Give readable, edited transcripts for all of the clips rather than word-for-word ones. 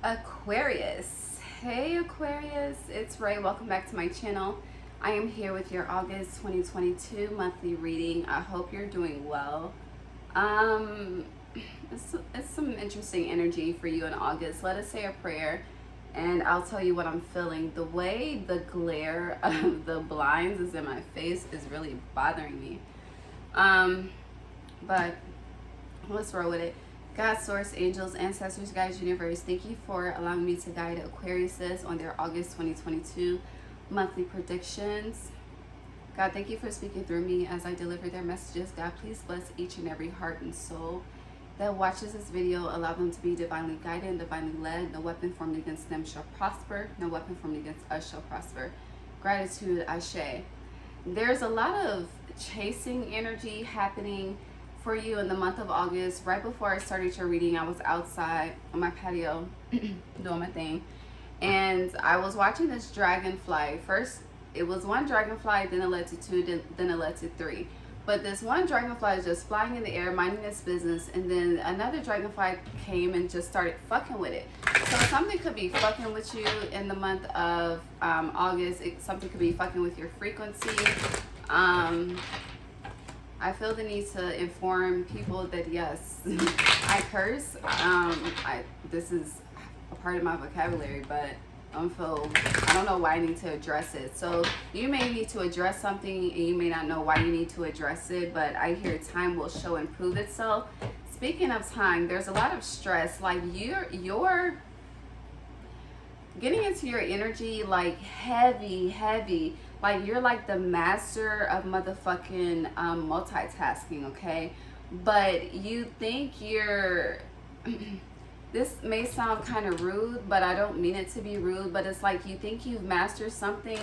Aquarius. Hey Aquarius, it's Ray. Welcome back to my channel. I am here with your August 2022 monthly reading. I hope you're doing well. It's some interesting energy for you in August. Let us say a prayer and I'll tell you what I'm feeling. The way the glare of the blinds is in my face is really bothering me. But let's roll with it. God, source, angels, ancestors, guides, universe, thank you for allowing me to guide Aquariuses on their August 2022 monthly predictions. God, thank you for speaking through me as I deliver their messages. God, please bless each and every heart and soul that watches this video. Allow them to be divinely guided and divinely led. No weapon formed against them shall prosper. No weapon formed against us shall prosper. Gratitude, Ashe. There's a lot of chasing energy happening for you in the month of August. Right before I started your reading, I was outside on my patio doing my thing, and I was watching this dragonfly. First it was one dragonfly, then it led to two, then it led to three. But this one dragonfly is just flying in the air, minding its business, and then another dragonfly came and just started fucking with it. So something could be fucking with you in the month of August. Something could be fucking with your frequency. I feel the need to inform people that yes, I curse. This is a part of my vocabulary, but I don't know why I need to address it. So you may need to address something and you may not know why you need to address it, but I hear time will show and prove itself. Speaking of time, there's a lot of stress. Like you're getting into your energy like heavy. Like you're like the master of motherfucking multitasking, okay? But you think you're this may sound kind of rude, but I don't mean it to be rude, but it's like you think you've mastered something,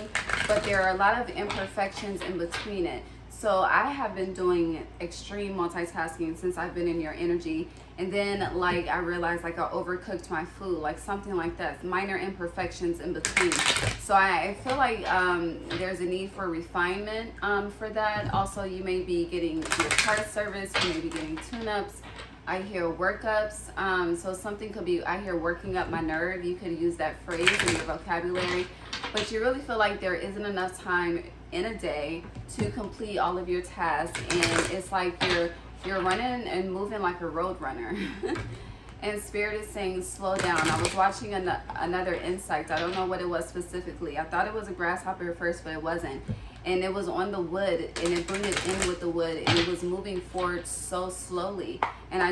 but there are a lot of imperfections in between it. So I have been doing extreme multitasking since I've been in your energy, and then like I realized like I overcooked my food, like something like that, minor imperfections in between. So I feel like there's a need for refinement for that. Also, you may be getting your car service, you may be getting tune-ups. I hear workups, so something could be, I hear working up my nerve. You could use that phrase in your vocabulary, but you really feel like there isn't enough time in a day to complete all of your tasks, and it's like you're running and moving like a road runner. And Spirit is saying slow down. I was watching another insect. I don't know what it was specifically. I thought it was a grasshopper at first, but it wasn't. And it was on the wood, and it blended in with the wood, and it was moving forward so slowly. And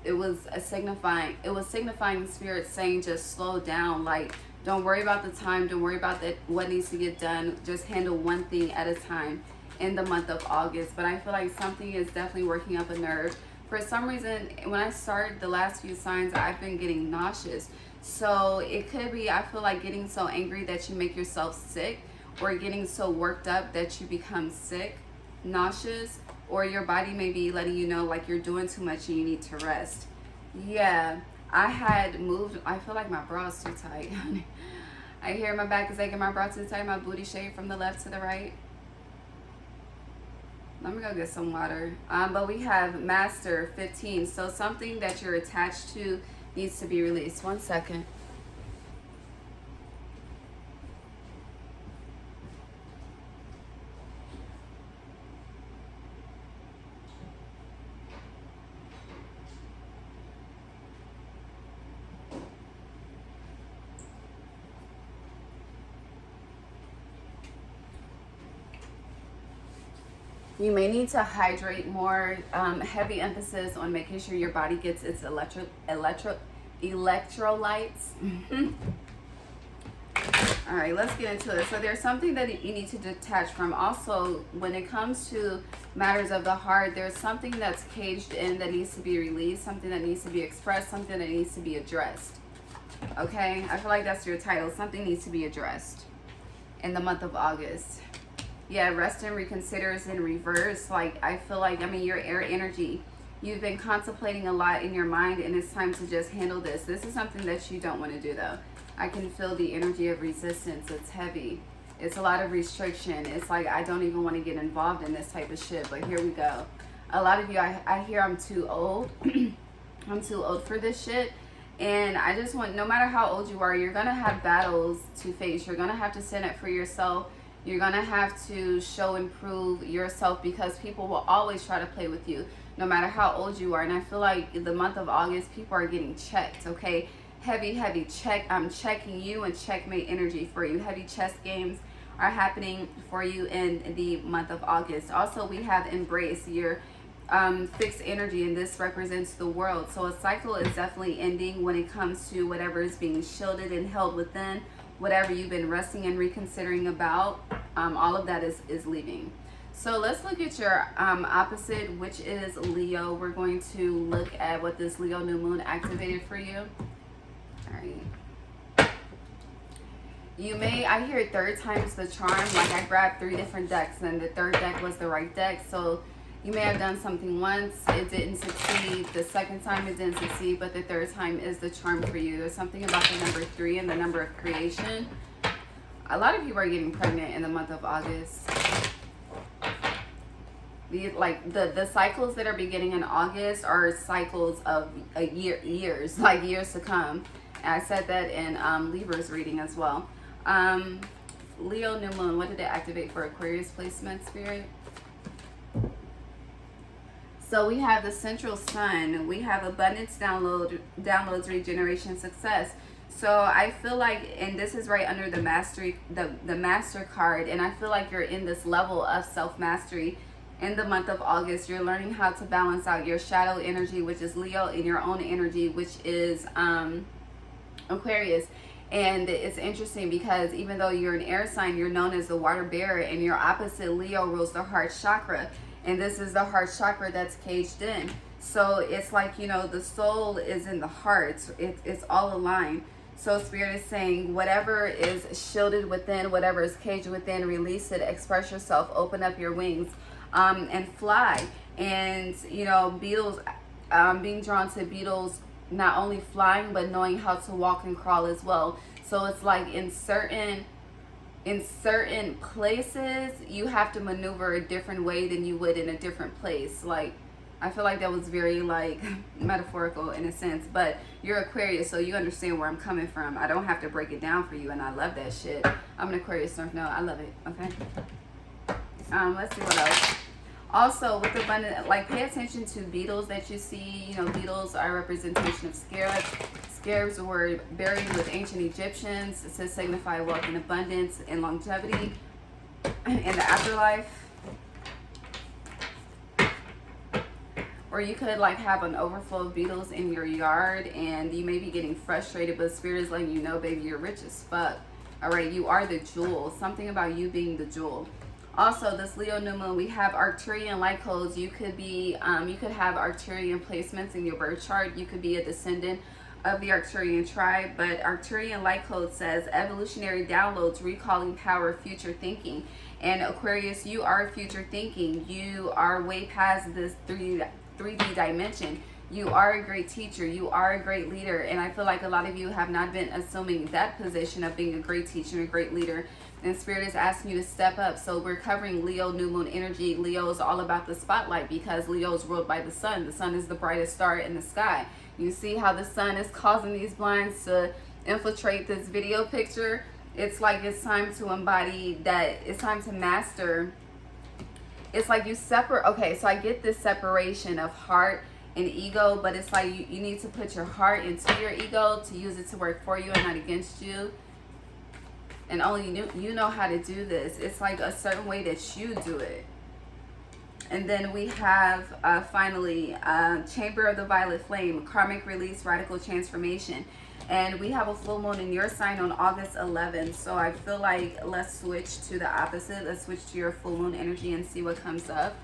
it was signifying Spirit saying just slow down. Like, don't worry about the time, don't worry about what needs to get done. Just handle one thing at a time in the month of August. But I feel like something is definitely working up a nerve. For some reason, when I started the last few signs, I've been getting nauseous. So it could be, I feel like getting so angry that you make yourself sick, or getting so worked up that you become sick, nauseous, or your body may be letting you know like you're doing too much and you need to rest. Yeah, I had moved, I feel like my bra is too tight. I hear my back is aching, my bra too tight, my booty shaved from the left to the right. Let me go get some water. But we have Master 15, so something that you're attached to needs to be released. 1 second. You may need to hydrate more. Heavy emphasis on making sure your body gets its electrolytes. All right, let's get into it. So there's something that you need to detach from. Also, when it comes to matters of the heart, there's something that's caged in that needs to be released, something that needs to be expressed, something that needs to be addressed. Okay, I feel like that's your title. Something needs to be addressed in the month of August. Yeah, rest and reconsider is in reverse. Like, I feel like, I mean, your air energy, you've been contemplating a lot in your mind, and it's time to just handle this. This is something that you don't want to do, though. I can feel the energy of resistance. It's heavy. It's a lot of restriction. It's like, I don't even want to get involved in this type of shit, but here we go. A lot of you, I hear I'm too old. I'm too old for this shit. And I just want, no matter how old you are, you're going to have battles to face. You're going to have to stand up for yourself. You're going to have to show and prove yourself, because people will always try to play with you, no matter how old you are. And I feel like the month of August, people are getting checked, okay? Heavy check. I'm checking you, and checkmate energy for you. Heavy chess games are happening for you in the month of August. Also, we have embrace your fixed energy, and this represents the world. So a cycle is definitely ending when it comes to whatever is being shielded and held within, whatever you've been resting and reconsidering about. All of that is leaving. So let's look at your opposite, which is Leo. We're going to look at what this Leo new moon activated for you. All right. You may, I hear third time's the charm. Like I grabbed 3 different decks, and the third deck was the right deck. So you may have done something once, it didn't succeed. The second time it didn't succeed, but the third time is the charm for you. There's something about the number 3 and the number of creation. A lot of people are getting pregnant in the month of August. The cycles that are beginning in August are cycles of years, like years to come. And I said that in Libra's reading as well. Leo new moon, what did it activate for Aquarius placement, Spirit? So we have the central sun, we have abundance, downloads, regeneration, success. So I feel like, and this is right under the mastery, the master card, and I feel like you're in this level of self-mastery in the month of August. You're learning how to balance out your shadow energy, which is Leo, and your own energy, which is Aquarius. And it's interesting because even though you're an air sign, you're known as the water bearer, and your opposite Leo rules the heart chakra. And this is the heart chakra that's caged in. So it's like, you know, the soul is in the heart. It's all aligned. So Spirit is saying whatever is shielded within, whatever is caged within, release it, express yourself, open up your wings, and fly. And, you know, beetles, being drawn to beetles, not only flying, but knowing how to walk and crawl as well. So it's like in certain places, you have to maneuver a different way than you would in a different place. Like, I feel like that was very, like, metaphorical in a sense. But you're Aquarius, so you understand where I'm coming from. I don't have to break it down for you, and I love that shit. I'm an Aquarius, so no, I love it, okay? Let's see what else. Also, with abundant, like, pay attention to beetles that you see. You know, beetles are a representation of scarabs. Scarabs were buried with ancient Egyptians to signify wealth and abundance and longevity in the afterlife. Or you could like have an overflow of beetles in your yard, and you may be getting frustrated, but Spirit is letting you know, baby, you're rich as fuck. All right, you are the jewel. Something about you being the jewel. Also, this Leo new moon, we have Arcturian light codes. You could be, you could have Arcturian placements in your birth chart. You could be a descendant of the Arcturian tribe, but Arcturian light code says evolutionary downloads, recalling power, future thinking. And Aquarius, you are future thinking. You are way past this 3D dimension. You are a great teacher. You are a great leader. And I feel like a lot of you have not been assuming that position of being a great teacher and a great leader. And Spirit is asking you to step up. So we're covering Leo new moon energy. Leo is all about the spotlight because Leo is ruled by the sun. The sun is the brightest star in the sky. You see how the sun is causing these blinds to infiltrate this video picture? It's like it's time to embody that. It's time to master. It's like you separate. Okay, so I get this separation of heart and ego, but it's like you need to put your heart into your ego to use it to work for you and not against you. And only you know how to do this. It's like a certain way that you do it. And then we have finally Chamber of the Violet Flame, karmic release, radical transformation. And we have a full moon in your sign on August 11th. So I feel like let's switch to the opposite. Let's switch to your full moon energy and see what comes up.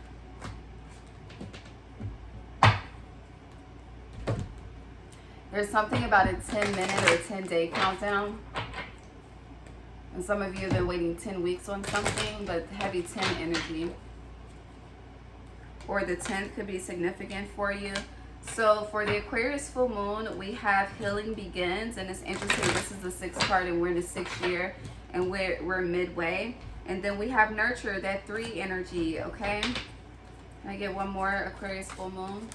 There's something about a 10-minute or 10-day countdown. And some of you have been waiting 10 weeks on something, but heavy 10 energy. Or the 10th could be significant for you. So for the Aquarius full moon, we have healing begins, and it's interesting. This is the 6th card, and we're in the 6th year, and we're midway. And then we have nurture, that 3 energy. Okay, can I get one more Aquarius full moon?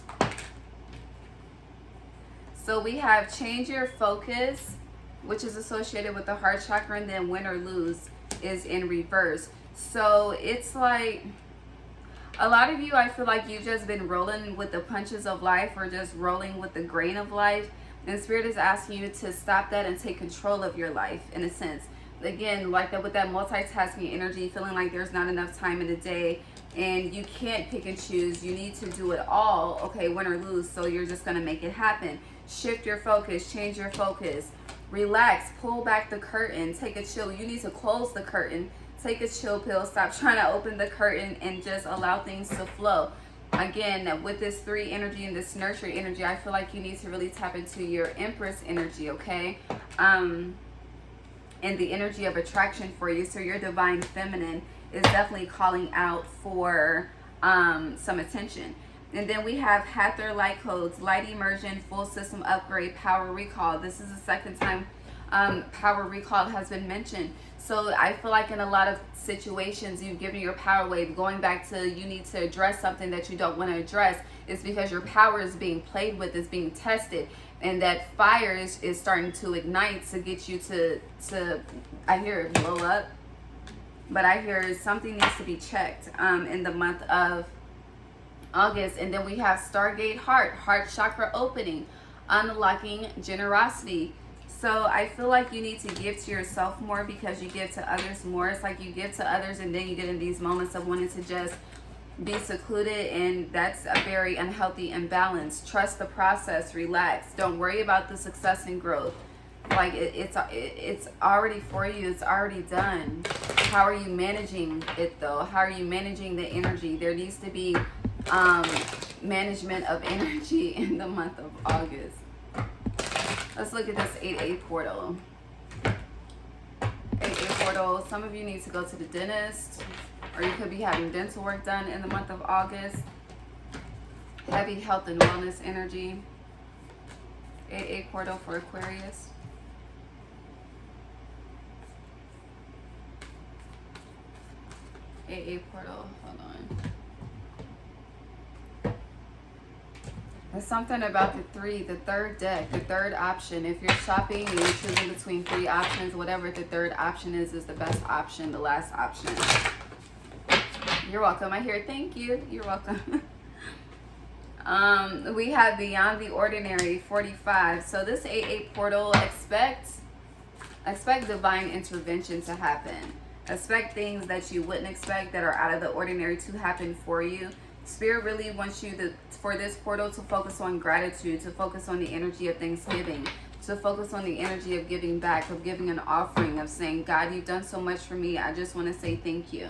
So we have change your focus, which is associated with the heart chakra, and then win or lose is in reverse. So it's like a lot of you, I feel like you've just been rolling with the punches of life or just rolling with the grain of life. And Spirit is asking you to stop that and take control of your life in a sense. Again, like that with that multitasking energy, feeling like there's not enough time in the day and you can't pick and choose. You need to do it all, okay, win or lose. So you're just going to make it happen. Shift your focus, change your focus, relax, pull back the curtain, take a chill. You need to close the curtain, take a chill pill, stop trying to open the curtain and just allow things to flow. Again, with this 3 energy and this nurture energy, I feel like you need to really tap into your Empress energy, okay? And the energy of attraction for you. So your divine feminine is definitely calling out for some attention. And then we have Hathor light codes, light immersion, full system upgrade, power recall. This is the second time power recall has been mentioned. So I feel like in a lot of situations you've given your power wave, going back to you need to address something that you don't want to address. It's because your power is being played with, is being tested. And that fire is starting to ignite to get you to I hear it blow up. But I hear something needs to be checked in the month of August. And then we have Stargate heart chakra opening, unlocking generosity. So I feel like you need to give to yourself more because you give to others more. It's like you give to others and then you get in these moments of wanting to just be secluded, and that's a very unhealthy imbalance. Trust the process, relax. Don't worry about the success and growth. Like it's already for you. It's already done. How are you managing it though? How are you managing the energy? There needs to be management of energy in the month of August. Let's look at this 8-8 portal. 8-8 portal. Some of you need to go to the dentist, or you could be having dental work done in the month of August. Heavy health and wellness energy. 8-8 portal for Aquarius. AA portal, hold on. There's something about the third deck, the third option. If you're shopping and you're choosing between 3 options, whatever the third option is the best option, the last option. You're welcome. I hear thank you. You're welcome. We have Beyond the Ordinary, 45. So this 8-8 portal, expect divine intervention to happen. Expect things that you wouldn't expect that are out of the ordinary to happen for you. Spirit really wants you for this portal to focus on gratitude, to focus on the energy of Thanksgiving, to focus on the energy of giving back, of giving an offering, of saying, God, you've done so much for me. I just want to say thank you.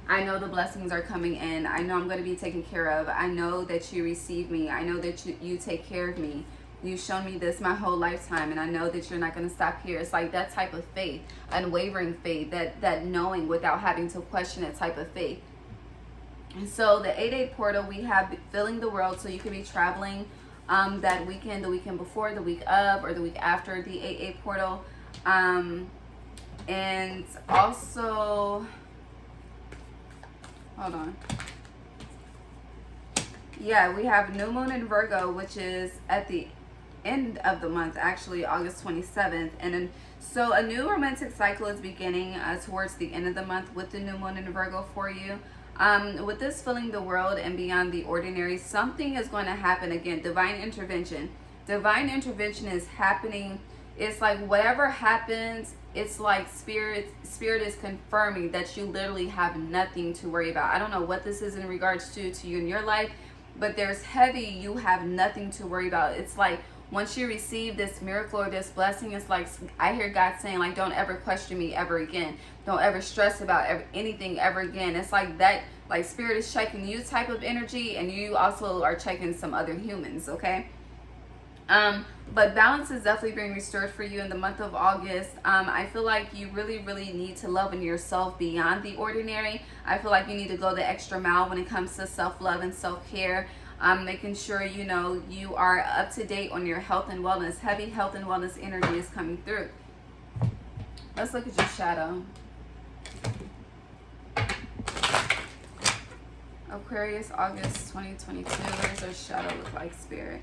I know the blessings are coming in. I know I'm going to be taken care of. I know that you receive me. I know that you take care of me. You've shown me this my whole lifetime, and I know that you're not going to stop here. It's like that type of faith, unwavering faith, that knowing without having to question it type of faith. And so the 8-8 portal, we have filling the world, so you could be traveling that weekend, the weekend before, the week of, or the week after the 8-8 portal. And also, hold on. Yeah, we have new moon in Virgo, which is at the end of the month, actually August 27th. And then so a new romantic cycle is beginning towards the end of the month with the new moon in Virgo for you. With this filling the world and beyond the ordinary, something is going to happen. Again, divine intervention. Divine intervention is happening. It's like whatever happens, it's like spirit is confirming that you literally have nothing to worry about. I don't know what this is in regards to you in your life, but there's heavy, you have nothing to worry about. It's like once you receive this miracle or this blessing, it's like I hear God saying, like, don't ever question me ever again. Don't ever stress about anything ever again. It's like that, like spirit is checking you type of energy, and you also are checking some other humans, okay? But balance is definitely being restored for you in the month of August. I feel like you really, really need to love in yourself beyond the ordinary. I feel like you need to go the extra mile when it comes to self-love and self-care. Making sure, you know, you are up to date on your health and wellness. Heavy health and wellness energy is coming through. Let's look at your shadow. Aquarius, August 2022. What does our shadow look like, Spirit?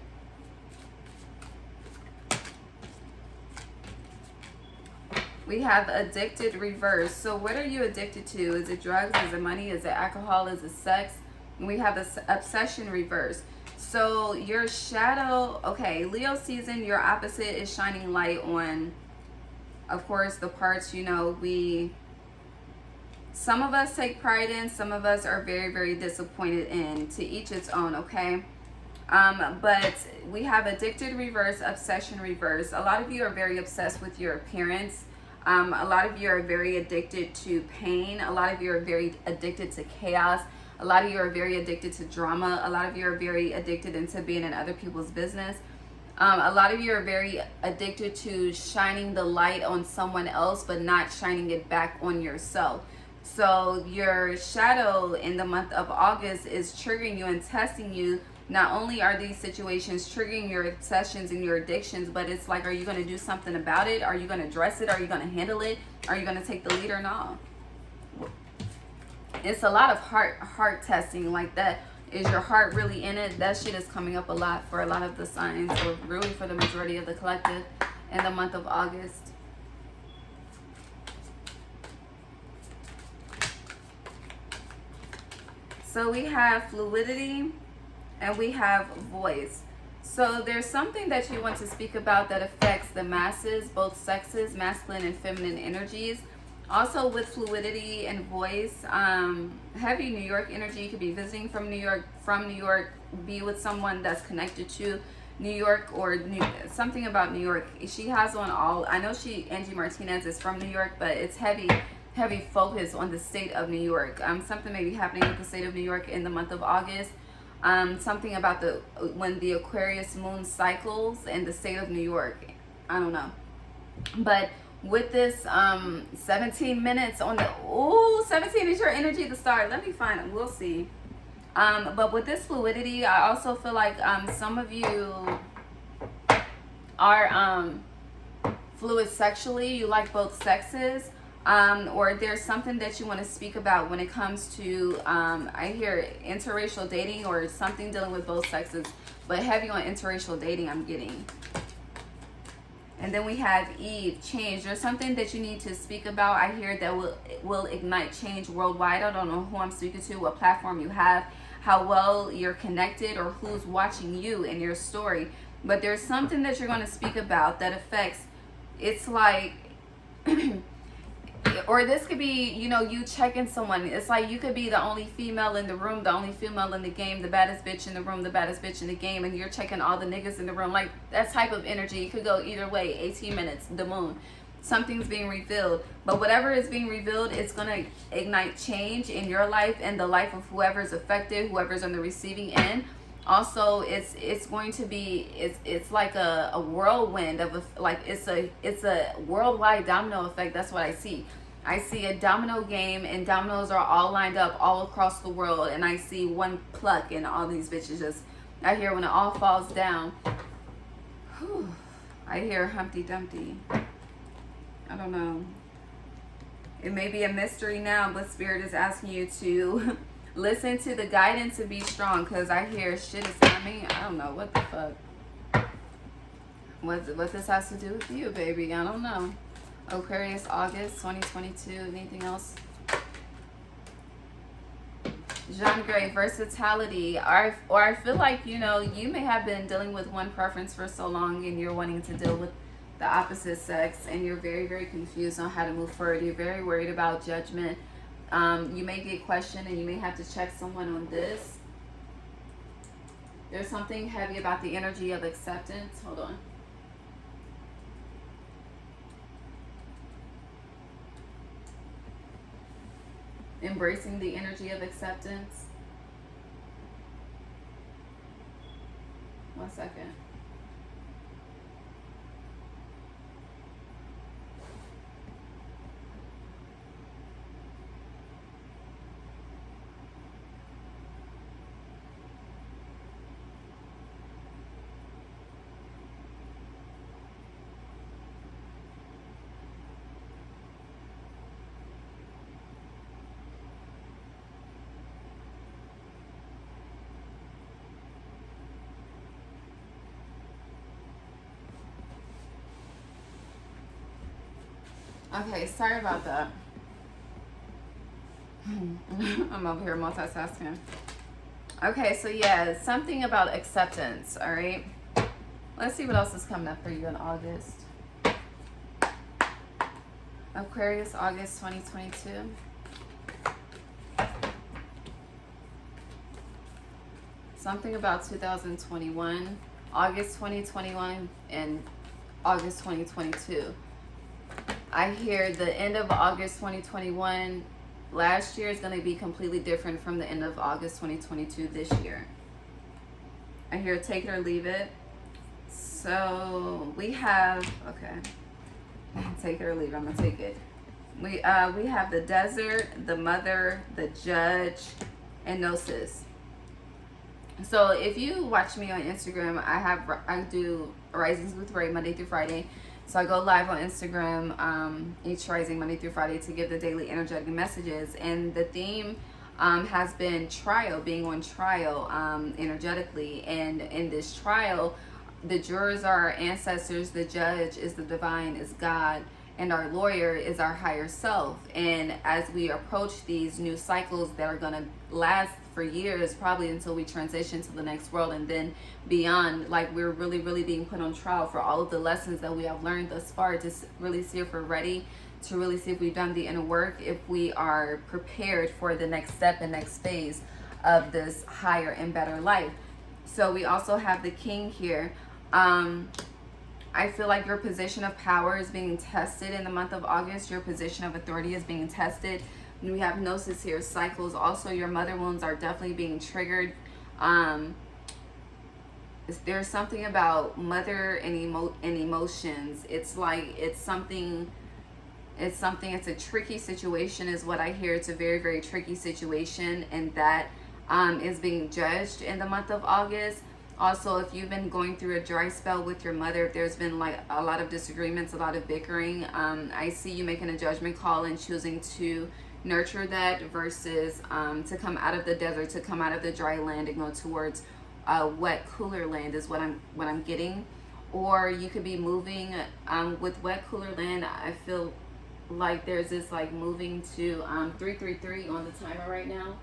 We have addicted reverse. So what are you addicted to? Is it drugs? Is it money? Is it alcohol? Is it sex? And we have this obsession reverse. So your shadow, okay, Leo season, your opposite is shining light on, of course, the parts, you know, some of us take pride in, some of us are very, very disappointed in. To each its own, okay? But we have addicted reverse, obsession reverse. A lot of you are very obsessed with your appearance. A lot of you are very addicted to pain. A lot of you are very addicted to chaos. A lot of you are very addicted to drama. A lot of you are very addicted into being in other people's business. A lot of you are very addicted to shining the light on someone else, but not shining it back on yourself. So your shadow in the month of August is triggering you and testing you. Not only are these situations triggering your obsessions and your addictions, but it's like, are you going to do something about it? Are you going to address it? Are you going to handle it? Are you going to take the lead or not? It's a lot of heart testing like that. Is your heart really in it? That shit is coming up a lot for a lot of the signs, or really for the majority of the collective in the month of August. So we have fluidity and we have voice. So there's something that you want to speak about that affects the masses, both sexes, masculine and feminine energies. Also with fluidity and voice, heavy New York energy. You could be visiting from New York, be with someone that's connected to New York, or something about New York. She has on all, I know Angie Martinez is from New York, but it's heavy focus on the state of New York. Something may be happening with the state of New York in the month of August. Something about when the Aquarius moon cycles in the state of New York. I don't know. But with this 17 minutes on the, 17 is your energy to start. Let me find it. We'll see. But with this fluidity, I also feel like some of you are fluid sexually. You like both sexes. Or there's something that you want to speak about when it comes to, I hear interracial dating, or something dealing with both sexes, but heavy on interracial dating I'm getting. And then we have Eve, change. There's something that you need to speak about. I hear that will ignite change worldwide. I don't know who I'm speaking to, what platform you have, how well you're connected, or who's watching you and your story. But there's something that you're going to speak about that affects, it's like, or this could be, you know, you checking someone. It's like you could be the only female in the room, the only female in the game, the baddest bitch in the room, the baddest bitch in the game, and you're checking all the niggas in the room. Like, that type of energy. It could go either way. 18 minutes, the moon. Something's being revealed. But whatever is being revealed, it's going to ignite change in your life and the life of whoever's affected, whoever's on the receiving end. Also, it's going to be, it's like a whirlwind of it's a worldwide domino effect. That's what I see. I see a domino game, and dominoes are all lined up all across the world, and I see one pluck, and all these bitches just, I hear when it all falls down, whew, I hear Humpty Dumpty. I don't know. It may be a mystery now, but Spirit is asking you to listen to the guidance and be strong, because I hear shit is coming. I don't know what the fuck. What this has to do with you, baby, I don't know. Aquarius, August 2022. Anything else? Jean Grey, versatility. Or I feel like, you know, you may have been dealing with one preference for so long, and you're wanting to deal with the opposite sex, and you're very, very confused on how to move forward. You're very worried about judgment. You may get questioned, and you may have to check someone on this. There's something heavy about the energy of acceptance. Hold on. Embracing the energy of acceptance. 1 second. Okay, sorry about that. I'm over here multitasking. Okay, so yeah, something about acceptance, all right? Let's see what else is coming up for you in August. Aquarius, August 2022. Something about 2021, August 2021, and August 2022. I hear the end of August 2021 last year is going to be completely different from the end of August 2022 this year. I hear take it or leave it. So we have, okay, take it or leave it. I'm going to take it. We have the desert, the mother, the judge, and gnosis. So if you watch me on Instagram, I do Risings with Ray Monday through Friday. So I go live on Instagram each rising Monday through Friday to give the daily energetic messages. And the theme has been trial, being on trial energetically. And in this trial, the jurors are our ancestors, the judge is the divine, is God, and our lawyer is our higher self. And as we approach these new cycles that are going to last for years, probably until we transition to the next world and then beyond, like we're really, really being put on trial for all of the lessons that we have learned thus far, to really see if we're ready, to really see if we've done the inner work, if we are prepared for the next step and next phase of this higher and better life. So we also have the king here. I feel like your position of power is being tested in the month of August. Your position of authority is being tested. We have gnosis here, cycles. Also, your mother wounds are definitely being triggered. There's something about mother and emotions. It's like it's a tricky situation is what I hear. It's a very, very tricky situation, and that is being judged in the month of August. Also, if you've been going through a dry spell with your mother, if there's been like a lot of disagreements, a lot of bickering, I see you making a judgment call and choosing to nurture that versus to come out of the desert, to come out of the dry land and go towards wet, cooler land is what I'm getting. Or you could be moving with wet, cooler land. I feel like there's this like moving to 333 on the timer right now.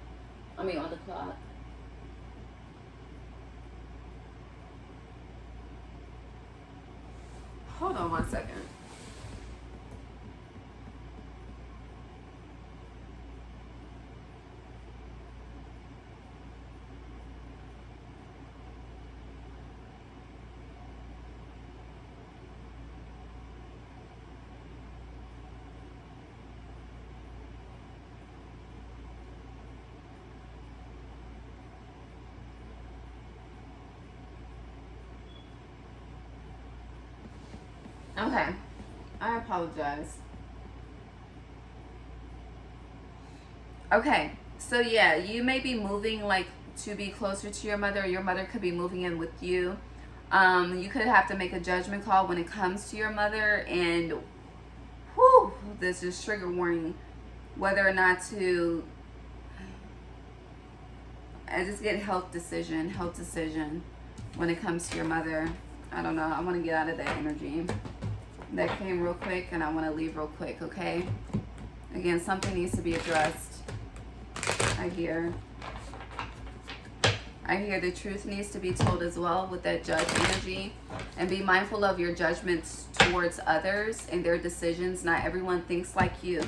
I mean on the clock. Hold on one second. Okay, I apologize. Okay, so yeah, you may be moving like to be closer to your mother, or your mother could be moving in with you. You could have to make a judgment call when it comes to your mother, and whew, this is trigger warning, whether or not to, I just get health decision when it comes to your mother. I don't know, I want to get out of that energy. That came real quick and I want to leave real quick, okay? Again, something needs to be addressed. I hear the truth needs to be told as well with that judge energy. And be mindful of your judgments towards others and their decisions. Not everyone thinks like you,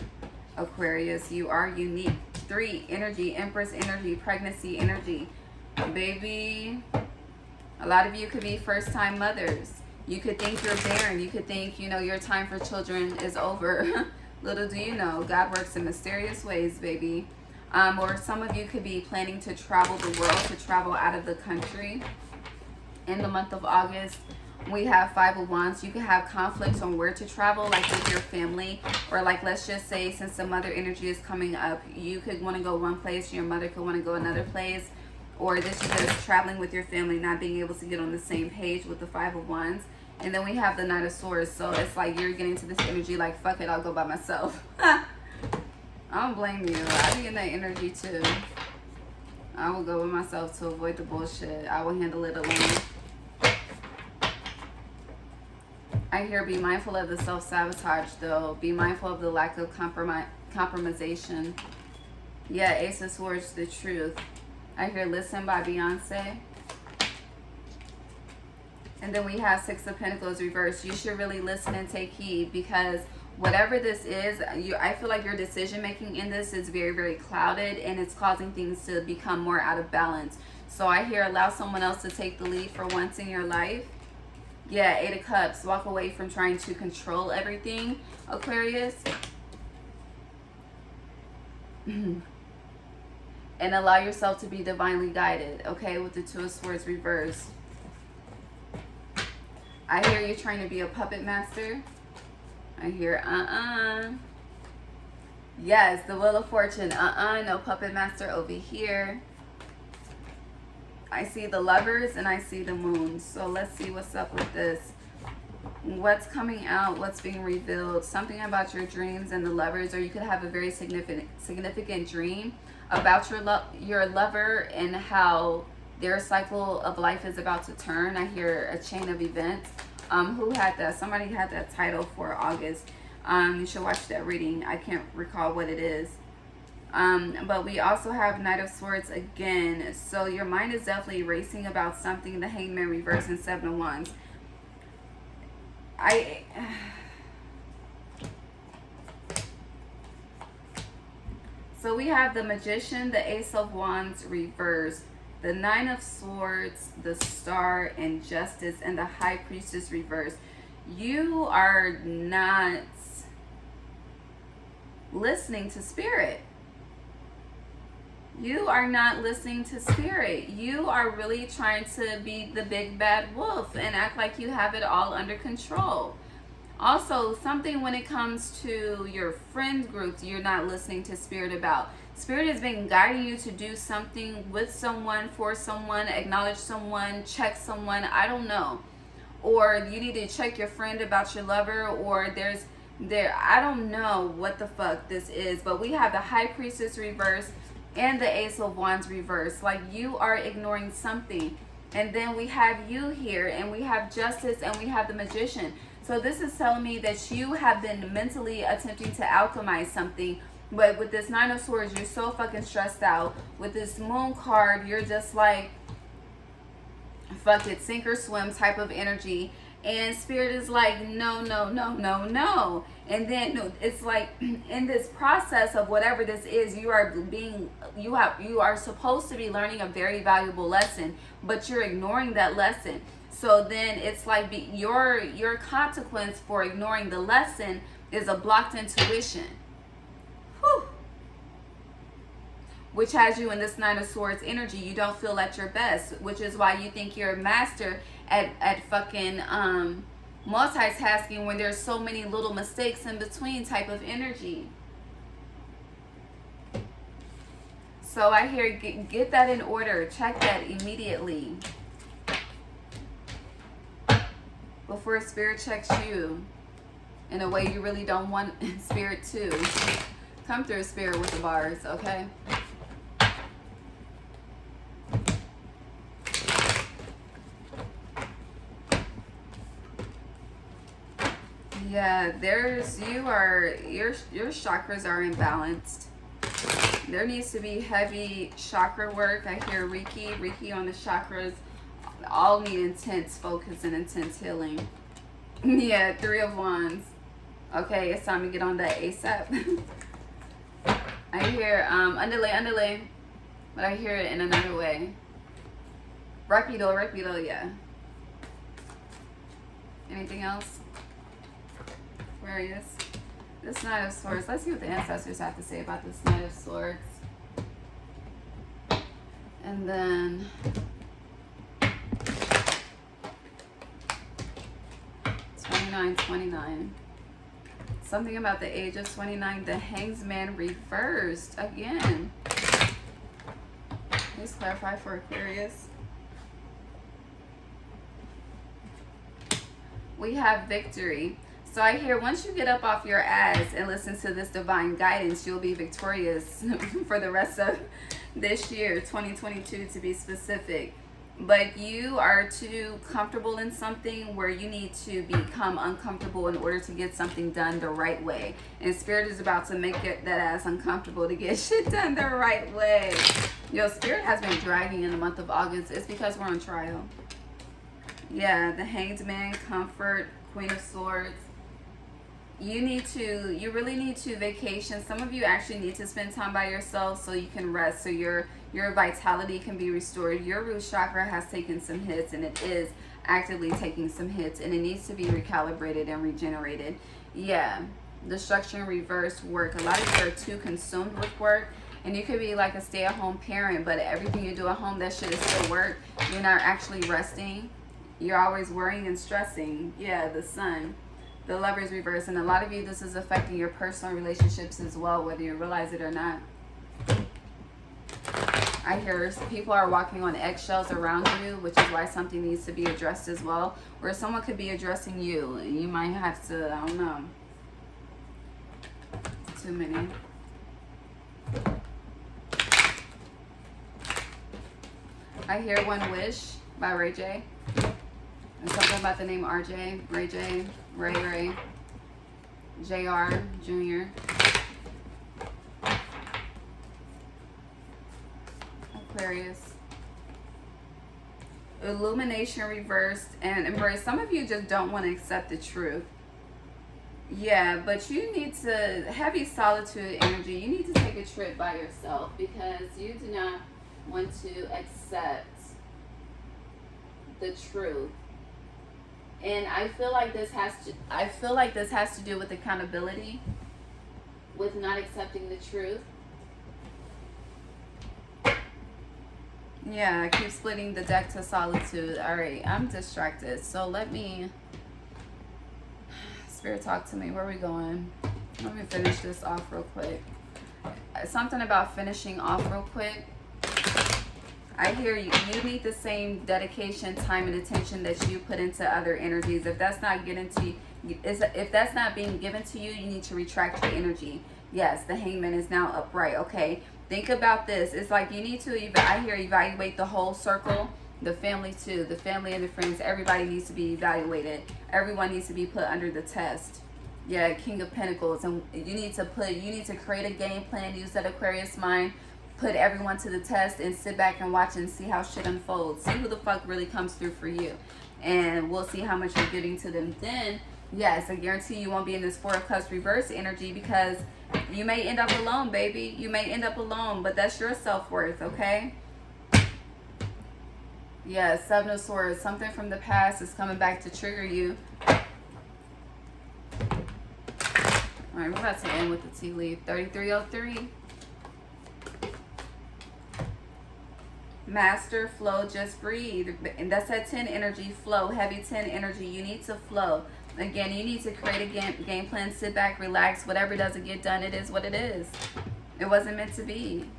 Aquarius. You are unique. 3, energy, Empress energy, pregnancy energy. Baby, a lot of you could be first-time mothers. You could think you're barren. You could think, your time for children is over. Little do you know, God works in mysterious ways, baby. Or some of you could be planning to travel the world, to travel out of the country in the month of August. We have 5 of Wands. You could have conflicts on where to travel, like with your family. Or like, let's just say, since the mother energy is coming up, you could want to go one place, your mother could want to go another place. Or this is just traveling with your family, not being able to get on the same page with the 5 of Wands. And then we have the Knight of Swords. So it's like you're getting to this energy like, fuck it, I'll go by myself. I don't blame you. I be in that energy too. I will go by myself to avoid the bullshit. I will handle it alone. I hear be mindful of the self-sabotage, though. Be mindful of the lack of compromisation. Yeah, Ace of Swords, the truth. I hear Listen by Beyonce. And then we have Six of Pentacles reversed. You should really listen and take heed, because whatever this is, I feel like your decision making in this is very, very clouded, and it's causing things to become more out of balance. So I hear allow someone else to take the lead for once in your life. Yeah, Eight of Cups. Walk away from trying to control everything, Aquarius. And allow yourself to be divinely guided, okay, with the Two of Swords reversed. I hear you trying to be a puppet master. I hear Yes, the Wheel of Fortune. No puppet master over here. I see the Lovers and I see the Moon. So let's see what's up with this. What's coming out, what's being revealed, something about your dreams and the Lovers, or you could have a very significant dream about your lover and how their cycle of life is about to turn. I hear a chain of events. Who had that? Somebody had that title for August. You should watch that reading. I can't recall what it is. But we also have Knight of Swords again. So your mind is definitely racing about something. The Hangman reverse and Seven of Wands. So we have the Magician, the Ace of Wands reversed, the Nine of Swords, the Star, and Justice, and the High Priestess reversed. You are not listening to Spirit. You are not listening to Spirit. You are really trying to be the big bad wolf and act like you have it all under control. Also, something when it comes to your friend groups, you're not listening to Spirit about. Spirit has been guiding you to do something with someone, for someone, acknowledge someone, check someone, I don't know. Or you need to check your friend about your lover, or I don't know what the fuck this is, but we have the High Priestess reverse and the Ace of Wands reverse. Like, you are ignoring something. And then we have you here, and we have Justice, and we have the Magician. So this is telling me that you have been mentally attempting to alchemize something, but with this Nine of Swords, you're so fucking stressed out. With this Moon card, you're just like, fuck it, sink or swim type of energy. And Spirit is like, no, no, no, no, no. And then it's like, in this process of whatever this is, you are supposed to be learning a very valuable lesson, but you're ignoring that lesson. So then it's like your consequence for ignoring the lesson is a blocked intuition. Whew. Which has you in this Nine of Swords energy. You don't feel at your best, which is why you think you're a master at fucking multitasking when there's so many little mistakes in between type of energy. So I hear get that in order. Check that immediately before Spirit checks you in a way you really don't want Spirit to. Come through, Spirit, with the bars, okay? Yeah, your chakras are imbalanced. There needs to be heavy chakra work. I hear Reiki on the chakras. All need intense focus and intense healing. Yeah, Three of Wands. Okay, it's time to get on that ASAP. I hear underlay, but I hear it in another way. Rapido, yeah. Anything else? Aquarius. This Knight of Swords. Let's see what the ancestors have to say about this Knight of Swords. And then 29. Something about the age of 29. The Hangman reversed again. Please clarify for Aquarius. We have Victory. So I hear once you get up off your ass and listen to this divine guidance, you'll be victorious for the rest of this year, 2022 to be specific. but you are too comfortable in something where you need to become uncomfortable in order to get something done the right way. And Spirit is about to make it that ass uncomfortable to get shit done the right way. Yo, Spirit has been dragging in the month of August. It's because we're on trial. Yeah, the Hanged Man, Comfort, Queen of Swords. You really need to vacation. Some of you actually need to spend time by yourself so you can rest, so your vitality can be restored. Your root chakra has taken some hits, and it is actively taking some hits, and it needs to be recalibrated and regenerated. Yeah, destruction, reverse, work. A lot of you are too consumed with work, and you could be like a stay-at-home parent, but everything you do at home, that shit is still work. You're not actually resting. You're always worrying and stressing. Yeah, the Sun. The Lover's reverse, and a lot of you, this is affecting your personal relationships as well, whether you realize it or not. I hear people are walking on eggshells around you, which is why something needs to be addressed as well. Or someone could be addressing you, and you might have to, I don't know. Too many. I hear One Wish by Ray J. And something about the name RJ, Ray J, Ray, JR, Jr. Aquarius. Illumination reversed and embrace. Some of you just don't want to accept the truth. Yeah, but you need to, heavy solitude energy, you need to take a trip by yourself because you do not want to accept the truth. And I feel like this has to do with accountability, with not accepting the truth. Yeah, I keep splitting the deck to solitude. All right, I'm distracted. So let me, Spirit, talk to me. Where are we going? Let me finish this off real quick. Something about finishing off real quick. I hear you. You need the same dedication, time, and attention that you put into other energies. If that's not if that's not being given to you, you need to retract your energy. Yes, the Hangman is now upright. Okay, think about this. It's like you need to, I hear, evaluate the whole circle, the family too, the family and the friends. Everybody needs to be evaluated. Everyone needs to be put under the test. Yeah, King of Pentacles, and you need to create a game plan. Use that Aquarius mind. Put everyone to the test and sit back and watch and see how shit unfolds. See who the fuck really comes through for you. And we'll see how much you're giving to them. Then, yes, I guarantee you won't be in this Four of Cups reverse energy because you may end up alone, baby. You may end up alone, but that's your self-worth, okay? Yeah, Seven of Swords. Something from the past is coming back to trigger you. All right, we're about to end with the tea leaf. 3303. Master, flow, just breathe. And that's that 10 energy, flow, heavy 10 energy. You need to flow. Again, you need to create a game plan, sit back, relax. Whatever doesn't get done, it is what it is. It wasn't meant to be.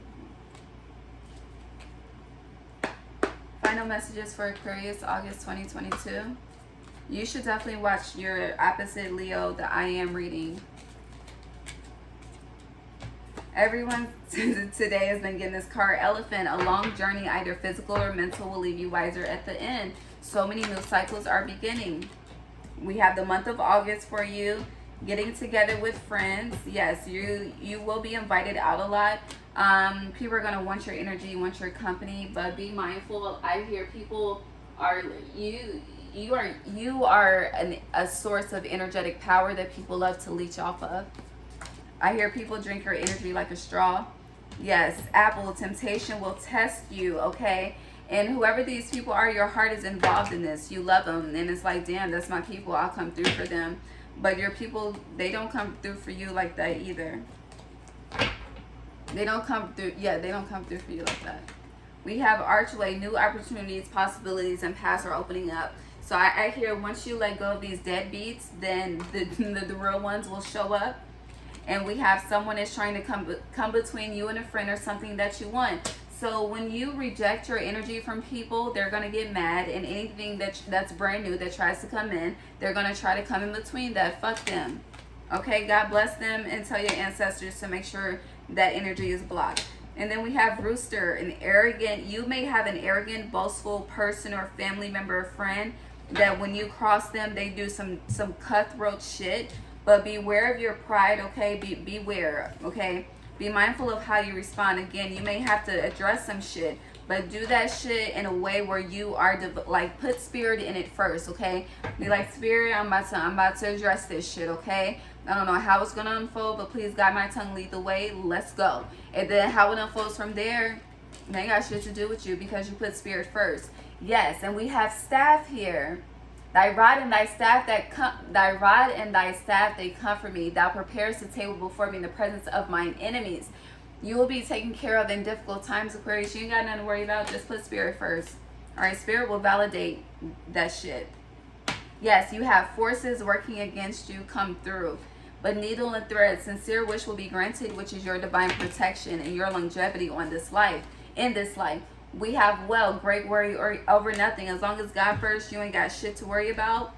Final messages for Aquarius, August 2022. You should definitely watch your opposite Leo, the I Am reading. Everyone today has been getting this card, Elephant. A long journey, either physical or mental, will leave you wiser at the end. So many new cycles are beginning. We have the month of August for you. Getting together with friends. Yes, you will be invited out a lot. People are going to want your energy, want your company, but be mindful. I hear people are, you are a source of energetic power that people love to leech off of. I hear people drink your energy like a straw. Yes, Apple, temptation will test you, okay? And whoever these people are, your heart is involved in this. You love them, and it's like, damn, that's my people. I'll come through for them. But your people, they don't come through for you like that either. They don't come through, yeah, they don't come through for you like that. We have Archway, new opportunities, possibilities, and paths are opening up. So I hear once you let go of these deadbeats, then the real ones will show up. And we have someone is trying to come between you and a friend or something that you want. So when you reject your energy from people, they're going to get mad. And anything that's brand new that tries to come in, they're going to try to come in between that. Fuck them. Okay, God bless them, and tell your ancestors to make sure that energy is blocked. And then we have Rooster, an arrogant. You may have an arrogant, boastful person or family member or friend that when you cross them, they do some cutthroat shit. But beware of your pride, okay? Beware, okay? Be mindful of how you respond. Again, you may have to address some shit, but do that shit in a way where you are like, put spirit in it first, okay? Be like, spirit, I'm about to address this shit, okay? I don't know how it's gonna unfold, but please guide my tongue, lead the way. Let's go. And then how it unfolds from there, they ain't got shit to do with you because you put spirit first. Yes, and we have staff here. Thy rod and thy staff they comfort me. Thou preparest the table before me in the presence of mine enemies. You will be taken care of in difficult times, Aquarius. You ain't got nothing to worry about. Just put spirit first. All right, spirit will validate that shit. Yes, you have forces working against you. Come through. But needle and thread, sincere wish will be granted, which is your divine protection and your longevity on this life. In this life, we have great worry over nothing. As long as God first, you ain't got shit to worry about.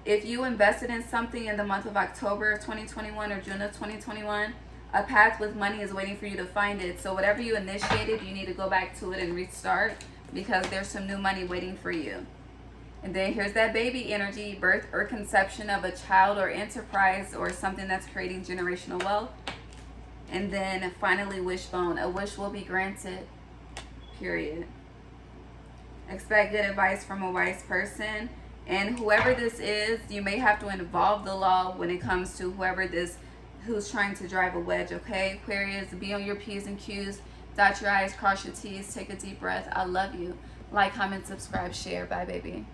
If you invested in something in the month of October of 2021 or June of 2021, a path with money is waiting for you to find it. So whatever you initiated, you need to go back to it and restart because there's some new money waiting for you. And then here's that baby energy, birth or conception of a child or enterprise or something that's creating generational wealth. And then finally, wishbone. A wish will be granted, period. Expect good advice from a wise person. And whoever this is, you may have to involve the law when it comes to who's trying to drive a wedge, okay? Aquarius, be on your P's and Q's. Dot your I's, cross your T's, take a deep breath. I love you. Like, comment, subscribe, share. Bye, baby.